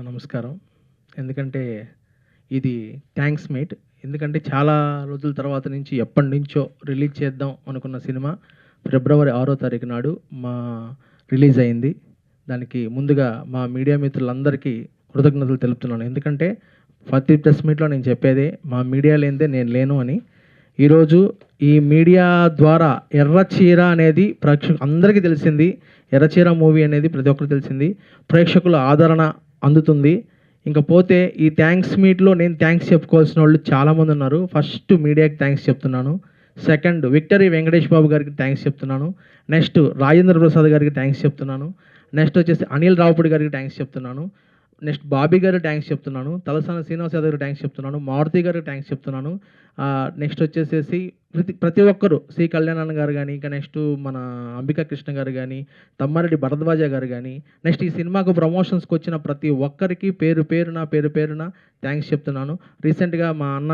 నమస్కారం. ఎందుకంటే ఇది థ్యాంక్స్ మేట్. ఎందుకంటే చాలా రోజుల తర్వాత నుంచి ఎప్పటినుంచో రిలీజ్ చేద్దాం అనుకున్న సినిమా ఫిబ్రవరి 6వ తారీఖు నాడు రిలీజ్ అయింది. దానికి ముందుగా మా మీడియా మిత్రులందరికీ కృతజ్ఞతలు తెలుపుతున్నాను. ఎందుకంటే ప్రతి ప్రెస్ మీట్‌లో నేను చెప్పేదే మా మీడియా లేనిదే నేను లేను అని. ఈరోజు ఈ మీడియా ద్వారా ఎర్రచీర అనేది అందరికీ తెలిసింది. ఎర్రచీర మూవీ అనేది ప్రతి ఒక్కరికి తెలిసింది. ప్రేక్షకుల ఆదరణ అందుతుంది. పోతే ఈ థ్యాంక్స్ మీట్‌లో నేను థ్యాంక్స్ చెప్పుకోవాల్సిన వాళ్ళు చాలామంది ఉన్నారు. ఫస్ట్ మీడియాకి థ్యాంక్స్ చెప్తున్నాను. సెకండ్ విక్టరీ వెంకటేష్ బాబు గారికి థ్యాంక్స్ చెప్తున్నాను. నెక్స్ట్ రాజేంద్ర ప్రసాద్ గారికి థ్యాంక్స్ చెప్తున్నాను. నెక్స్ట్ వచ్చేసి అనిల్ రావిపూడి గారికి థ్యాంక్స్ చెప్తున్నాను. నెక్స్ట్ బాబీ గారికి థ్యాంక్స్ చెప్తున్నాను. తలసాని శ్రీనివాస్ యాదవ్ గారికి థ్యాంక్స్ చెప్తున్నాను. మారుతి గారికి థ్యాంక్స్ చెప్తున్నాను. నెక్స్ట్ వచ్చేసేసి ప్రతి ఒక్కరు సి కళ్యాణ్ గారు కానీ, ఇంకా నెక్స్ట్ మన అంబికా కృష్ణ గారు కానీ, తమ్మారెడ్డి భరద్వాజ గారు కానీ, నెక్స్ట్ ఈ సినిమాకు ప్రమోషన్స్కి వచ్చిన ప్రతి ఒక్కరికి పేరు పేరున థ్యాంక్స్ చెప్తున్నాను. రీసెంట్గా మా అన్న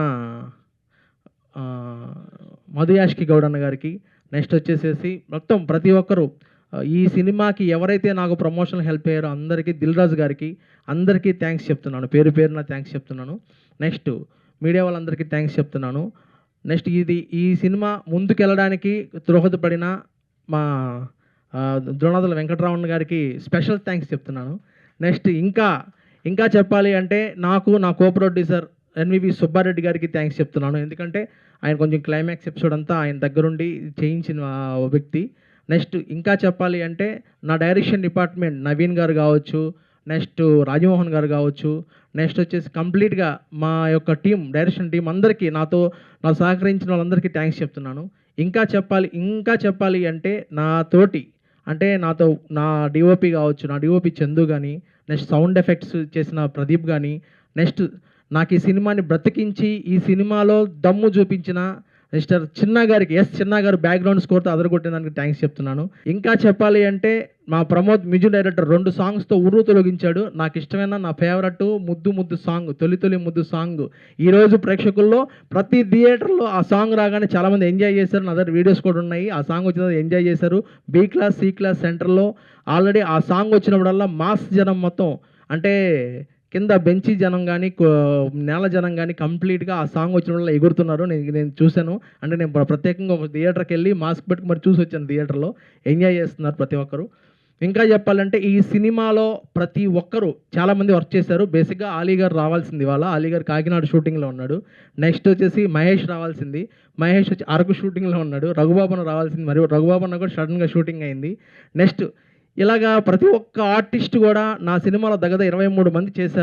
మధు యాష్కి గౌడ్ అన్న గారికి, నెక్స్ట్ వచ్చేసేసి మొత్తం ప్రతి ఒక్కరు ఈ సినిమాకి ఎవరైతే నాకు ప్రమోషన్ హెల్ప్ అయ్యారో అందరికీ, దిల్ రాజు గారికి అందరికీ థ్యాంక్స్ చెప్తున్నాను. పేరున థ్యాంక్స్ చెప్తున్నాను. నెక్స్ట్ మీడియా వాళ్ళందరికీ థ్యాంక్స్ చెప్తున్నాను. నెక్స్ట్ ఈ సినిమా ముందుకెళ్ళడానికి దోహదపడిన మా ద్రోణాదుల వెంకటరామన్ గారికి స్పెషల్ థ్యాంక్స్ చెప్తున్నాను. నెక్స్ట్ ఇంకా చెప్పాలి అంటే నా కో ప్రొడ్యూసర్ ఎన్వివి సుబ్బారెడ్డి గారికి థ్యాంక్స్ చెప్తున్నాను. ఎందుకంటే ఆయన కొంచెం క్లైమాక్స్ ఎపిసోడ్ అంతా ఆయన దగ్గరుండి చేయించిన వ్యక్తి. నెక్స్ట్ ఇంకా చెప్పాలి అంటే నా డైరెక్షన్ డిపార్ట్మెంట్ నవీన్ గారు కావచ్చు, నెక్స్ట్ రాజమోహన్ గారు కావచ్చు, నెక్స్ట్ వచ్చేసి కంప్లీట్గా మా యొక్క డైరెక్షన్ టీం అందరికీ నాకు సహకరించిన వాళ్ళందరికీ థ్యాంక్స్ చెప్తున్నాను. ఇంకా చెప్పాలి అంటే నాతో నా డిఓపి కావచ్చు, నా డిఓపి చందు కానీ, నెక్స్ట్ సౌండ్ ఎఫెక్ట్స్ చేసిన ప్రదీప్ కానీ, నెక్స్ట్ నాకు ఈ సినిమాని బ్రతికించి ఈ సినిమాలో దమ్ము చూపించిన మిస్టర్ చిన్న గారు బ్యాక్గ్రౌండ్ స్కోర్తో అదరగొట్టినందుకు థ్యాంక్స్ చెప్తున్నాను. ఇంకా చెప్పాలి అంటే మా ప్రమోద్ మ్యూజిక్ డైరెక్టర్ 2 సాంగ్స్తో ఉర్రు తొలగించాడు. నాకు ఇష్టమైన నా ఫేవరెట్ ముద్దు సాంగ్, తొలి ముద్దు సాంగ్ ఈరోజు ప్రేక్షకుల్లో ప్రతి థియేటర్లో ఆ సాంగ్ రాగానే చాలామంది ఎంజాయ్ చేశారు. నా దగ్గర వీడియోస్ కూడా ఉన్నాయి. ఆ సాంగ్ వచ్చిన ఎంజాయ్ చేశారు. బి క్లాస్ సి క్లాస్ సెంటర్లో ఆల్రెడీ ఆ సాంగ్ వచ్చినప్పుడల్లా మాస్ జనం మొత్తం, అంటే కింద బెంచి జనం కానీ, నేల జనం కానీ కంప్లీట్గా ఆ సాంగ్ వచ్చిన వల్ల ఎగురుతున్నారు. నేను చూశాను. అంటే నేను ప్రత్యేకంగా ఒక థియేటర్కి వెళ్ళి మాస్క్ పెట్టుకు మరి చూసి వచ్చాను. థియేటర్లో ఎంజాయ్ చేస్తున్నారు ప్రతి ఒక్కరు. ఇంకా చెప్పాలంటే ఈ సినిమాలో ప్రతి ఒక్కరు చాలామంది వర్క్ చేశారు. బేసిక్గా ఆలీ గారు రావాల్సింది, ఇవాళ ఆలీ గారు కాకినాడ షూటింగ్లో ఉన్నాడు. నెక్స్ట్ వచ్చేసి మహేష్ రావాల్సింది, మహేష్ వచ్చి అరకు షూటింగ్లో ఉన్నాడు. రఘుబాబు రావాల్సింది, మరి రఘుబాబు కూడా సడన్గా షూటింగ్ అయింది. నెక్స్ట్ ఇలాగా ప్రతి ఒక్క ఆర్టిస్ట్ కూడా నా సినిమాలో దగ్గర 23 మంది చేశారు.